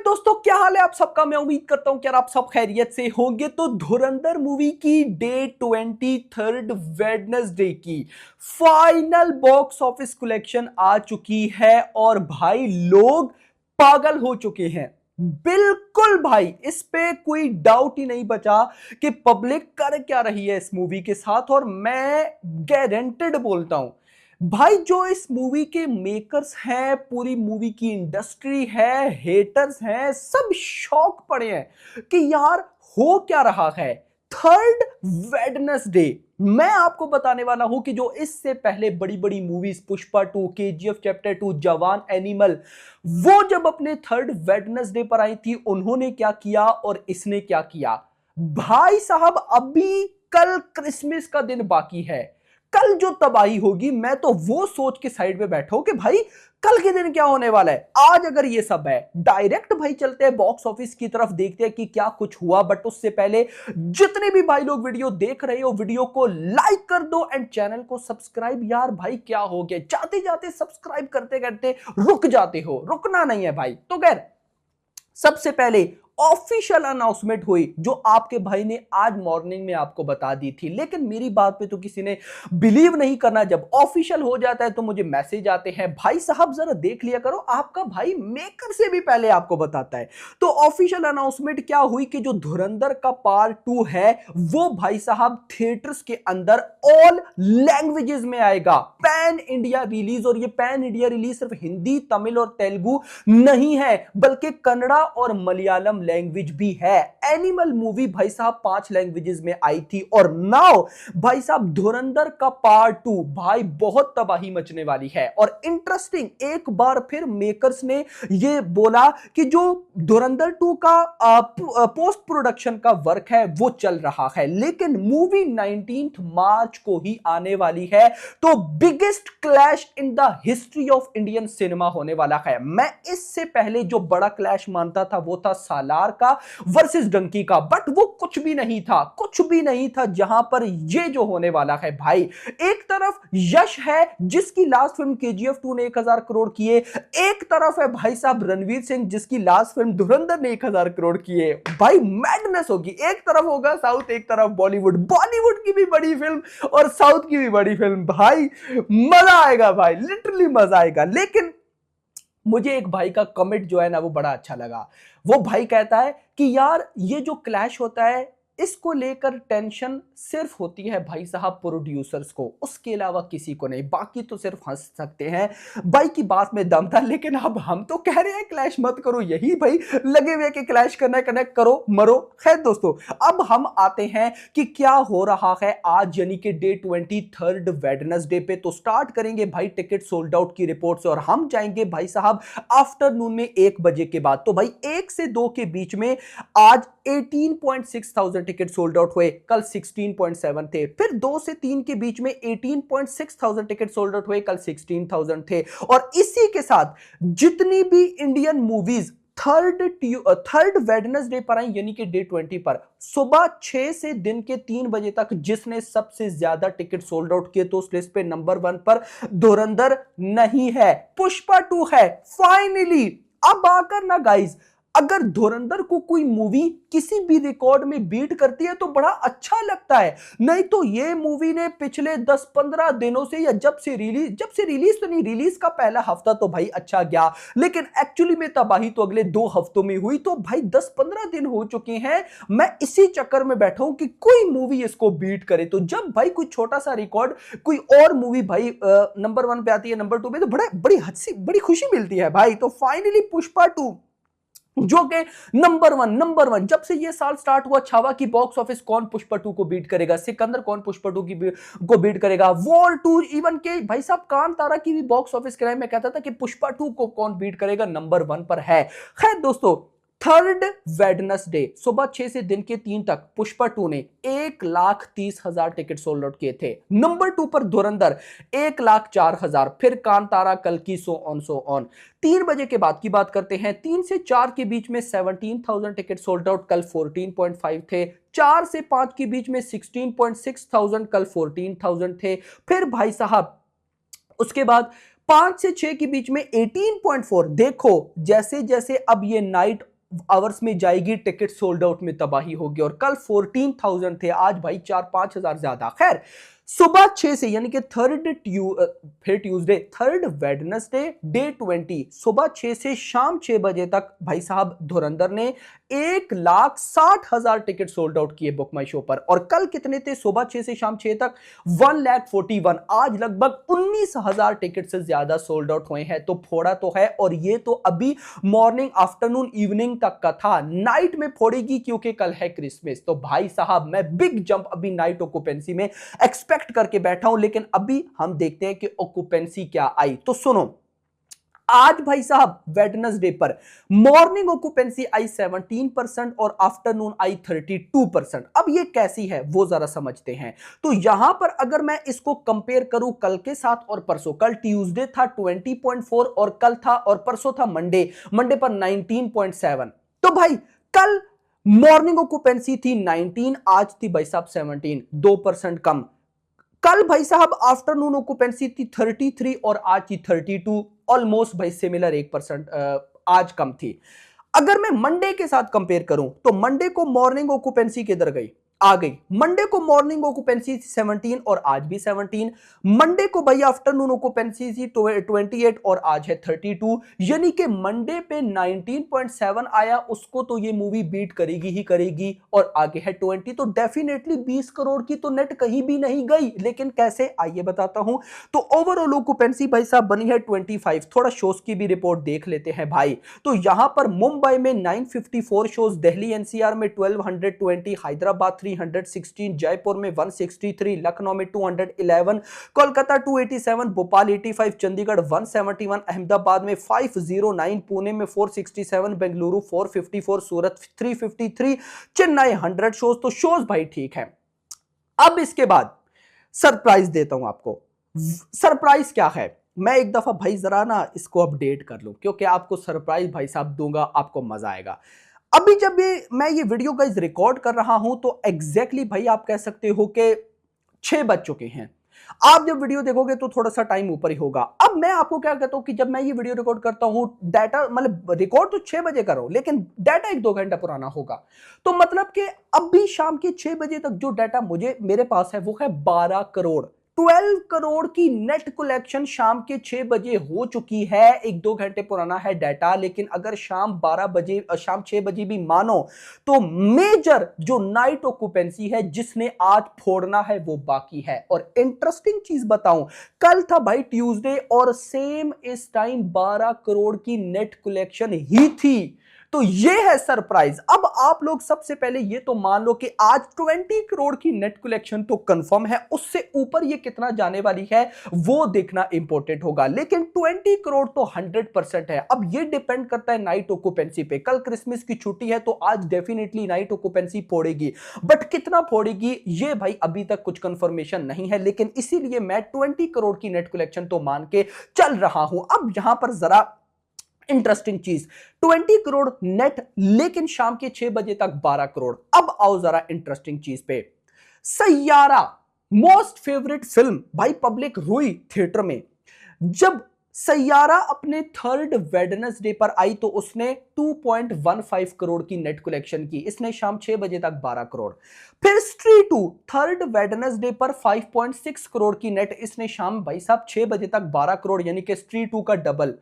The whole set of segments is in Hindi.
दोस्तों, क्या हाल है आप सबका। मैं उम्मीद करता हूं कि आप सब खैरियत से होंगे। तो धुरंधर मूवी की डे 23 वेडनेसडे की फाइनल बॉक्स ऑफिस कलेक्शन आ चुकी है और भाई लोग पागल हो चुके हैं। बिल्कुल भाई, इस पे कोई डाउट ही नहीं बचा कि पब्लिक कर क्या रही है इस मूवी के साथ। और मैं गारंटेड बोलता हूं भाई, जो इस मूवी के मेकर्स हैं, पूरी मूवी की इंडस्ट्री है, हेटर्स हैं, सब शॉक पड़े हैं कि यार हो क्या रहा है। थर्ड वेडनेसडे मैं आपको बताने वाला हूं कि जो इससे पहले बड़ी बड़ी मूवीज पुष्पा 2, केजीएफ चैप्टर 2, जवान, एनिमल, वो जब अपने थर्ड वेडनेसडे पर आई थी, उन्होंने क्या किया और इसने क्या किया। भाई साहब, अभी कल क्रिसमस का दिन बाकी है। कल जो तबाही होगी, मैं तो वो सोच के साइड में बैठा हूं कि भाई कल के दिन क्या होने वाला है। आज अगर ये सब है, डायरेक्ट भाई चलते हैं बॉक्स ऑफिस की तरफ, देखते हैं कि क्या कुछ हुआ। बट उससे पहले जितने भी भाई लोग वीडियो देख रहे हो, वीडियो को लाइक कर दो एंड चैनल को सब्सक्राइब। यार भाई क्या हो गया, जाते जाते सब्सक्राइब करते करते रुक जाते हो, रुकना नहीं है भाई। तो खैर, सबसे पहले ऑफिशियल अनाउंसमेंट हुई जो आपके भाई ने आज मॉर्निंग में आपको बता दी थी, लेकिन मेरी बात पे तो किसी ने बिलीव नहीं करना। जब ऑफिशियल हो जाता है तो मुझे मैसेज आते हैं, भाई साहब जरा देख लिया करो, आपका भाई मेकर से भी पहले आपको बताता है। तो ऑफिशियल अनाउंसमेंट क्या हुई कि जो धुरंधर का पार्ट 2 है वो भाई साहब थिएटर्स के अंदर ऑल लैंग्वेजेस में आएगा, पैन इंडिया रिलीज। और ये पैन इंडिया रिलीज सिर्फ हिंदी, तमिल और तेलुगु नहीं है, बल्कि कन्नड़ा और मलयालम लैंग्वेज भी है। एनिमल मूवी भाई साहब 5 लैंग्वेजेस में आई थी। और नाउ भाई साहब धुरंधर का पार्ट 2 भाई बहुत तबाही मचने वाली है। और इंटरेस्टिंग, एक बार फिर मेकर्स ने यह बोला कि जो धुरंधर 2 का पोस्ट प्रोडक्शन का वर्क है वो चल रहा है, लेकिन मूवी 19 मार्च को ही आने वाली है। तो biggest clash in the history of Indian cinema होने वाला है। मैं इससे पहले जो बड़ा क्लैश मानता था वो था सालार का वर्सेस डंकी का, बट वो कुछ भी नहीं था, कुछ भी नहीं था। जहां पर ये जो होने वाला है भाई, एक तरफ यश है जिसकी लास्ट फिल्म केजीएफ 2 ने 1000 करोड़ किए, एक तरफ है भाई साहब रणवीर सिंह जिसकी लास्ट फिल्म धुरंधर ने 1000 करोड़ किए। भाई मैडनेस होगी, एक तरफ होगा साउथ, एक तरफ बॉलीवुड, बॉलीवुड की भी बड़ी फिल्म और साउथ की भी बड़ी फिल्म। भाई मजा आएगा भाई, लिटरली मजा आएगा। लेकिन मुझे एक भाई का कमेंट जो है ना वो बड़ा अच्छा लगा। वो भाई कहता है कि यार ये जो क्लैश होता है इसको लेकर टेंशन सिर्फ होती है भाई साहब प्रोड्यूसर्स को, उसके अलावा किसी को नहीं, बाकी तो सिर्फ हंस सकते हैं। भाई की बात में दम था, लेकिन अब हम तो कह रहे हैं क्लैश मत करो, यही भाई लगे हुए कि क्लैश करना है, कनेक्ट करो मरो। खैर दोस्तों, अब हम आते हैं कि क्या हो रहा है आज, यानी कि डे 23 वेडनेसडे पे। तो स्टार्ट करेंगे भाई टिकट सोल्ड आउट की रिपोर्ट से और हम जाएंगे भाई साहब आफ्टरनून में 1 बजे के बाद। तो भाई 1 से 2 के बीच में आज 18.6 थाउजेंड टिकट सोल्ड आउट हुए, कल 16.7 थे। फिर 2 से 3 के बीच में 18.6 थाउजेंड टिकट सोल्ड आउट हुए, कल 16,000 थे। और इसी के साथ जितनी भी इंडियन मूवीज थर्ड वेडनेसडे पर आई, यानी कि डे 20 पर सुबह 6 से दिन के 3 बजे तक जिसने सबसे ज्यादा टिकट सोल्ड आउट किए, तो उस लिस्ट पे नंबर 1 पर धुरंधर नहीं है, पुष्पा 2 है। फाइनली अब आकर ना गाइज, अगर धुरंधर को कोई मूवी किसी भी रिकॉर्ड में बीट करती है तो बड़ा अच्छा लगता है। नहीं तो ये मूवी ने पिछले 10-15 दिनों से, या जब से रिलीज तो नहीं, रिलीज का पहला हफ्ता तो भाई अच्छा गया, लेकिन एक्चुअली में तबाही तो अगले 2 हफ्तों में हुई। तो भाई 10-15 दिन हो चुके हैं, मैं इसी चक्कर में बैठा हूं कि कोई मूवी इसको बीट करे। तो जब भाई कोई छोटा सा रिकॉर्ड, कोई और मूवी भाई नंबर 1 पे आती है, नंबर 2 पे, तो बड़ी खुशी मिलती है भाई। तो फाइनली पुष्पा 2 जो कि नंबर वन, जब से ये साल स्टार्ट हुआ, छावा की बॉक्स ऑफिस कौन पुष्पा 2 को बीट करेगा, सिकंदर कौन पुष्पा 2 को बीट करेगा, वॉर 2, इवन के भाई साहब कांतारा की भी बॉक्स ऑफिस कराए। मैं कहता था कि पुष्पा 2 को कौन बीट करेगा, नंबर 1 पर है। खैर दोस्तों, थर्ड वेडनेसडे सुबह 6 से दिन के 3 तक पुष्पा 2 ने 1,30,000 टिकट सोल्ड आउट किए थे। नंबर 2 पर धुरंधर 1,04,000, फिर कांतारा, कल की, सो ऑन। 3 बजे के बाद की बात करते हैं, 3 से 4 के बीच में 17,000 टिकट सोल्ड आउट, कल 14.5 थे। 4 से 5 के बीच में 16.6 कल 14,000 थे। फिर भाई साहब उसके बाद 5 से 6 के बीच में 18.4। देखो जैसे जैसे अब ये नाइट आवर्स में जाएगी, टिकट सोल्ड आउट में तबाही होगी। और कल 14,000 थे, आज भाई 4-5 हजार ज्यादा। खैर सुबह 6 से यानी कि फिर ट्यूसडे थर्ड वेडनेसडे डे 20 सुबह 6 से शाम 6 बजे तक भाई साहब धुरंधर ने 1,60,000 टिकट सोल्ड आउट किए बुक माई शो पर। और कल कितने थे सुबह 6 से शाम 6 तक? 1,41,000। आज लगभग 19,000 टिकट से ज्यादा सोल्ड आउट हुए हैं। तो फोड़ा तो है, और ये तो अभी मॉर्निंग आफ्टरनून इवनिंग तक का था। नाइट में फोड़ेगी क्योंकि कल है क्रिसमस। तो भाई साहब मैं बिग जंप अभी नाइट ऑक्यूपेंसी में एक्सपेक्ट करके बैठा हूं, लेकिन अभी हम देखते हैं कि ऑक्यूपेंसी क्या आई। तो सुनो, आज भाई साहब वेडनेसडे पर मॉर्निंग ऑक्यूपेंसी आई 17% और आफ्टरनून आई 32%। अब ये कैसी है वो जरा समझते हैं। तो यहां पर अगर मैं इसको कंपेयर करूं कल के साथ और परसों, कल ट्यूसडे था 20.4 और कल था और परसों था मंडे पर 19.7। तो भाई कल मॉर्निंग ऑक्यूपेंसी थी 19, आज थी भाई साहब 17, 2% कम। कल भाई साहब आफ्टरनून ऑक्यूपेंसी थी 33 और आज थी 32, ऑलमोस्ट भाई सिमिलर 1% आज कम थी। अगर मैं मंडे के साथ कंपेयर करूं तो मंडे को मॉर्निंग ऑक्यूपेंसी किधर गई? आ गई। मंडे को मॉर्निंग ऑक्यूपेंसी 17 और आज भी 17। मंडे को भाई आफ्टरनून ऑक्यूपेंसी थी 28 और आज है 32। यानी कि मंडे पे 19.7 आया, उसको तो ये मूवी बीट करेगी ही करेगी। और आगे है 20, तो डेफिनेटली 20 करोड़ की तो नेट कहीं भी नहीं गई। लेकिन कैसे, आइए बताता हूं। तो ओवरऑल ऑक्यूपेंसी भाई साहब बनी है 25। थोड़ा शोज की भी रिपोर्ट देख लेते हैं भाई। तो यहां पर मुंबई में 954 शोज, दिल्ली एनसीआर में 1220, हैदराबाद 316, जयपुर में 163, लखनऊ में 211, कोलकाता 287, भोपाल 85, चंडीगढ़ 171, अहमदाबाद में 509, पुणे में 467, बेंगलुरु 454, सूरत 353, चेन्नई 100 शोज। तो शोज भाई ठीक है। अब इसके बाद सरप्राइज देता हूं आपको। सरप्राइज क्या है, मैं एक दफा भाई जरा ना इसको अपडेट कर लूं, क्योंकि आपको सरप्राइज भाई साहब दूंगा, आपको मजा आएगा। अभी जब मैं ये वीडियो गाइस रिकॉर्ड कर रहा हूं तो एग्जैक्टली भाई आप कह सकते हो कि 6 बज चुके हैं। आप जब वीडियो देखोगे तो थोड़ा सा टाइम ऊपर ही होगा। अब मैं आपको क्या कहता हूं कि जब मैं ये वीडियो रिकॉर्ड करता हूं, डाटा मतलब रिकॉर्ड तो 6 बजे कर रहा हूं, लेकिन डाटा 1-2 घंटा पुराना होगा। तो मतलब कि अभी शाम के 6 बजे तक जो डाटा मेरे पास है वो है 12 करोड़। 12 करोड़ की नेट कलेक्शन शाम के 6 बजे हो चुकी है। 1-2 घंटे पुराना है डाटा, लेकिन अगर शाम 6 बजे भी मानो तो मेजर जो नाइट ऑक्यूपेंसी है जिसने आज फोड़ना है वो बाकी है। और इंटरेस्टिंग चीज बताऊं, कल था भाई ट्यूसडे और सेम इस टाइम 12 करोड़ की नेट कलेक्शन ही थी। तो ये है सरप्राइज। अब आप लोग सबसे पहले ये तो मान लो कि आज 20 करोड़ की नेट कलेक्शन तो कंफर्म है, उससे ऊपर ये कितना जाने वाली है वो देखना इंपॉर्टेंट होगा। लेकिन 20 करोड़ तो 100% है। अब ये डिपेंड करता है नाइट ऑक्यूपेंसी पे। कल क्रिसमस की छुट्टी है तो आज डेफिनेटली नाइट ऑक्यूपेंसी फोड़ेगी, बट कितना फोड़ेगी ये भाई अभी तक कुछ कंफर्मेशन नहीं है। लेकिन इसीलिए मैं 20 करोड़ की नेट कलेक्शन तो मान के चल रहा हूं। अब यहां पर जरा इंटरेस्टिंग चीज, 20 करोड़ नेट, लेकिन शाम के 6 बजे तक 12 करोड़। अब आओ जरा इंटरेस्टिंग चीज पे। सैयारा मोस्ट फेवरेट फिल्म भाई पब्लिक रोई थिएटर में। जब सैयारा अपने थर्ड वेडनेसडे पर आई तो उसने 2.15 करोड़ की नेट कलेक्शन की। इसने शाम 6 बजे तक 12 करोड़। फिर स्ट्री 2 थर्ड वेडनेसडे पर 5.6 करोड़ की नेट, इसने शाम भाई साहब 6 बजे तक 12 करोड़, यानी कि स्ट्री 2 का डबल।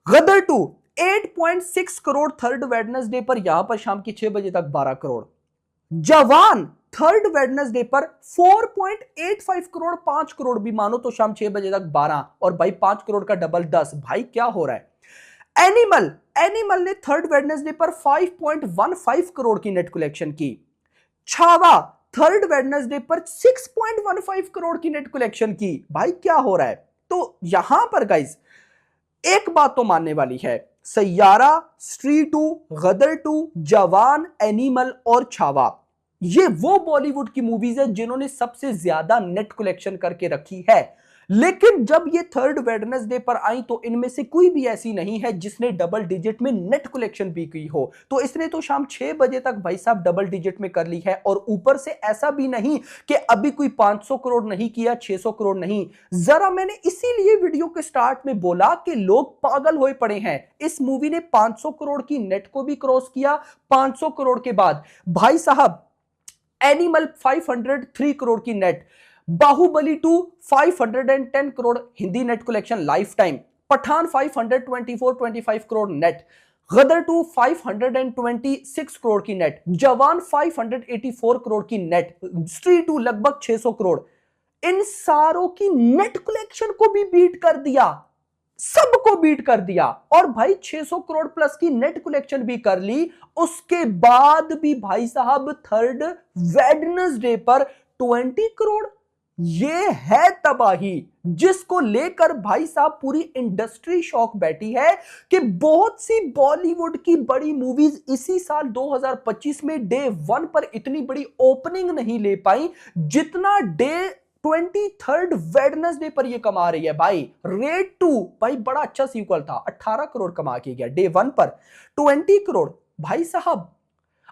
गदर 2 8.6 करोड़ थर्ड वेडनेसडे पर, यहां पर शाम की 6 बजे तक 12 करोड़। जवान थर्ड वेडनेसडे पर 4.85 करोड़, 5 करोड़ भी मानो तो शाम 6 बजे तक 12, और भाई 5 करोड़ का डबल 10। भाई क्या हो रहा है। एनिमल ने थर्ड वेडनेसडे पर 5.15 करोड़ की नेट कलेक्शन की। छावा थर्ड वेडनेसडे पर 6.15 करोड़ की नेट कलेक्शन की। भाई क्या हो रहा है। तो यहां पर गाइस एक बात तो मानने वाली है, सैयारा, स्ट्री 2, गदर 2, जवान, एनिमल और छावा, ये वो बॉलीवुड की मूवीज है जिन्होंने सबसे ज्यादा नेट कलेक्शन करके रखी है। लेकिन जब ये थर्ड वेडनेसडे पर आई तो इनमें से कोई भी ऐसी नहीं है जिसने डबल डिजिट में नेट कलेक्शन भी की हो। तो इसने तो शाम 6 बजे तक भाई साहब डबल डिजिट में कर ली है। और ऊपर से ऐसा भी नहीं कि अभी कोई 500 करोड़ नहीं किया, 600 करोड़ नहीं। जरा मैंने इसीलिए वीडियो के स्टार्ट में बोला कि लोग पागल होए पड़े हैं। इस मूवी ने 500 करोड़ की नेट को भी क्रॉस किया। 500 करोड़ के बाद भाई साहब एनिमल 503 करोड़ की net, Baahubali 2 510 crore Hindi net collection lifetime, Pathaan 524-25 crore net, Gadar 2 526 crore की नेट, जवान 584 करोड़ की नेट, स्त्री 2 लगभग 600 करोड़। इन सारों की नेट कलेक्शन को भी बीट कर दिया, सबको बीट कर दिया। और भाई 600 करोड़ प्लस की नेट कलेक्शन भी कर ली। उसके बाद भी भाई साहब थर्ड वेडनेसडे पर 20 करोड़, ये है तबाही जिसको लेकर भाई साहब पूरी इंडस्ट्री शॉक बैठी है कि बहुत सी बॉलीवुड की बड़ी मूवीज इसी साल 2025 में डे 1 पर इतनी बड़ी ओपनिंग नहीं ले पाई जितना डे 23rd वेडनेसडे पर ये कमा रही है। भाई रेड 2 भाई बड़ा अच्छा सीक्वल था, 18 करोड़ कमा के गया डे 1 पर, 20 करोड़ भाई साहब।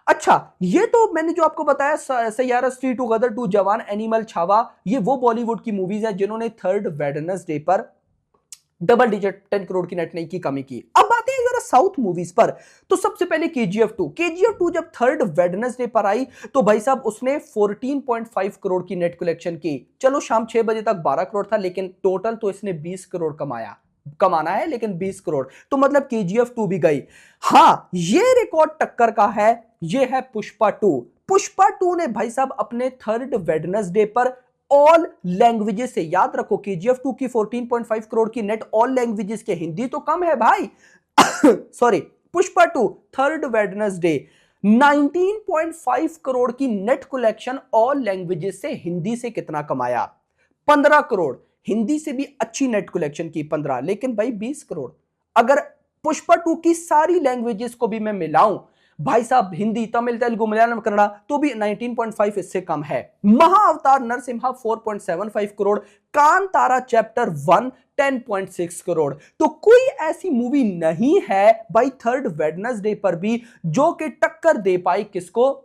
अच्छा, ये तो मैंने जो आपको बताया सैयारा, स्त्री 2, गदर 2, जवान, एनिमल, छावा, ये वो बॉलीवुड की मूवीज हैं जिन्होंने थर्ड वेडनेसडे पर डबल डिजिट 10 करोड़ की नेट नहीं की कमी की। अब आते हैं जरा साउथ मूवीज पर। तो सबसे पहले केजीएफ 2 जब थर्ड वेडनेसडे पर आई तो भाई साहब उसने 14.5 करोड़ की नेट कलेक्शन की। चलो शाम 6 बजे तक 12 करोड़ था, लेकिन टोटल तो इसने 20 करोड़ कमाना है, लेकिन 20 करोड़ तो मतलब केजीएफ 2 भी गई। हां, ये रिकॉर्ड टक्कर का है, ये है पुष्पा 2। पुष्पा 2 ने भाई साहब अपने थर्ड वेडनेसडे पर ऑल लैंग्वेजेस से, याद रखो केजीएफ 2 की 14.5 करोड़ की नेट ऑल लैंग्वेजेस के, हिंदी तो कम है भाई sorry, Pushpa 2 third Wednesday 19.5 crore की नेट कलेक्शन ऑल लैंग्वेजेस से। हिंदी से कितना कमाया? 15 करोड़। हिंदी से भी अच्छी नेट कलेक्शन की 15, लेकिन भाई 20 करोड़। अगर पुष्पा 2 की सारी लैंग्वेजेस को भी मैं मिलाऊं भाई साहब, हिंदी, तमिल, तेलुगु, मलयालम, कन्नड़ा, तो भी 19.5 इससे कम है। महाअवतार नरसिम्हा 4.75 करोड़, कांतारा चैप्टर 1 10.6 करोड़। तो कोई ऐसी मूवी नहीं है भाई थर्ड वेडनेसडे पर भी जो कि टक्कर दे पाई किसको?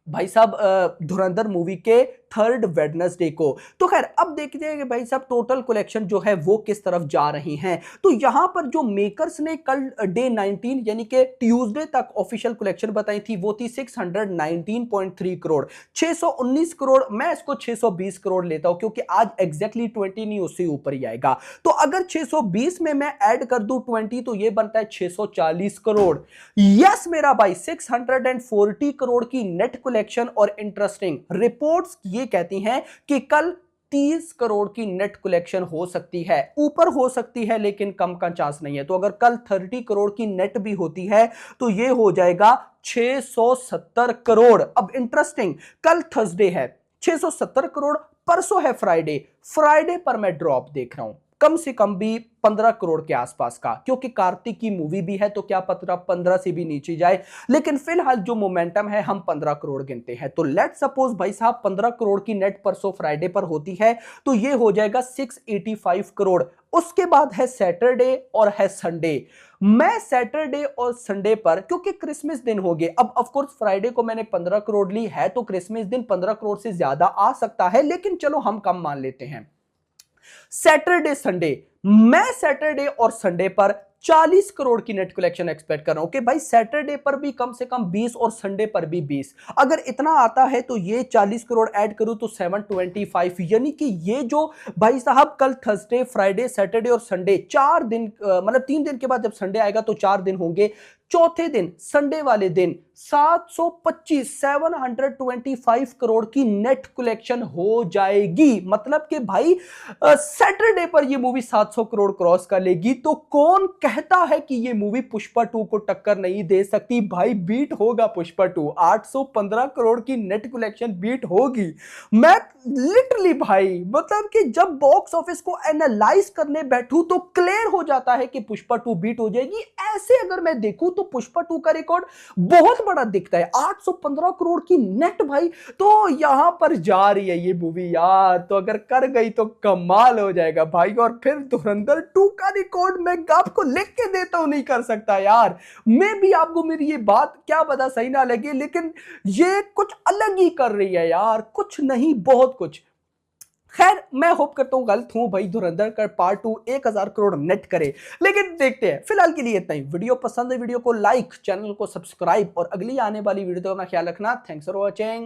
भाई साहब धुरंधर मूवी के थर्ड वेडनेसडे को। तो खैर अब देखते हैं कि भाई साहब टोटल कलेक्शन जो है वो किस तरफ जा रही हैं। तो यहां पर जो मेकर्स ने कल डे 19 यानी कि ट्यूसडे तक ऑफिशियल कलेक्शन बताई थी वो थी 619.3 करोड़, 619 करोड़। मैं इसको 620 करोड़ लेता हूं क्योंकि आज एग्जैक्टली 20 नहीं, उससे ऊपर ही आएगा। तो अगर 620 में मैं ऐड कर दूं 20 तो ये बनता है 640 करोड़। यस मेरा भाई, 640 करोड़ की नेट कलेक्शन। और इंटरेस्टिंग रिपोर्ट्स ये कहती हैं कि कल 30 करोड़ की नेट कलेक्शन हो सकती है, ऊपर हो सकती है लेकिन कम का चांस नहीं है। तो अगर कल 30 करोड़ की नेट भी होती है तो यह हो जाएगा 670 करोड़। अब इंटरेस्टिंग, कल थर्सडे है, 670 करोड़, परसों है फ्राइडे। फ्राइडे पर मैं ड्रॉप देख रहा हूं कम से कम भी 15 करोड़ के आसपास का, क्योंकि कार्तिक की मूवी भी है तो क्या पता 15 से भी नीचे जाए, लेकिन फिलहाल जो मोमेंटम है हम 15 करोड़ गिनते हैं। तो लेट सपोज भाई साहब 15 करोड़ की नेट परसों फ्राइडे पर होती है तो ये हो जाएगा 685 करोड़। उसके बाद है सैटरडे और है संडे। मैं सैटरडे और संडे पर, क्योंकि क्रिसमस दिन हो गए, अब ऑफ कोर्स फ्राइडे को मैंने 15 करोड़ ली है तो क्रिसमस दिन 15 करोड़ से ज्यादा आ सकता है, लेकिन चलो हम कम मान लेते हैं। सैटरडे संडे, मैं सैटरडे और संडे पर 40 करोड़ की नेट कलेक्शन एक्सपेक्ट कर रहा हूं कि भाई सैटरडे पर भी कम से कम 20 और संडे पर भी 20। अगर इतना आता है तो ये 40 करोड़ ऐड करूं तो 725, यानी कि ये जो भाई साहब कल थर्सडे, फ्राइडे, सैटरडे और संडे 4 दिन, मतलब 3 दिन के बाद जब संडे आएगा तो 4 दिन होंगे। चौथे दिन संडे वाले दिन 725 करोड़ की नेट कलेक्शन हो जाएगी। मतलब कि भाई सैटरडे पर ये मूवी 700 करोड़ क्रॉस कर लेगी। तो कौन कहता है कि ये मूवी पुष्पा 2 को टक्कर नहीं दे सकती? भाई बीट होगा पुष्पा 2, 815 करोड़ की नेट कलेक्शन बीट होगी। मैं लिटरली भाई मतलब कि जब बॉक्स ऑफिस को एनालाइज करने बैठूं तो क्लियर हो जाता है कि पुष्पा 2 बीट हो जाएगी। ऐसे अगर मैं देखूं तो पुष्पा 2 का रिकॉर्ड बहुत बड़ा दिखता है, 815 करोड़ की नेट भाई। तो यहां पर जा रही है ये मूवी यार, तो अगर कर गई तो कमाल हो जाएगा भाई। और फिर धुरंधर 2 का रिकॉर्ड मैं आपको लिख के देता हूं, नहीं कर सकता यार। मैं भी आपको मेरी ये बात क्या पता सही ना लगे, लेकिन ये कुछ अलग ही कर रही है यार, कुछ नहीं बहुत कुछ। खैर मैं होप करता हूं गलत हूं भाई, धुरंधर का पार्ट 2 1000 करोड़ नेट करे, लेकिन देखते हैं। फिलहाल के लिए इतना ही। वीडियो पसंद है वीडियो को लाइक, चैनल को सब्सक्राइब और अगली आने वाली वीडियो का ख्याल रखना। Thanks for watching.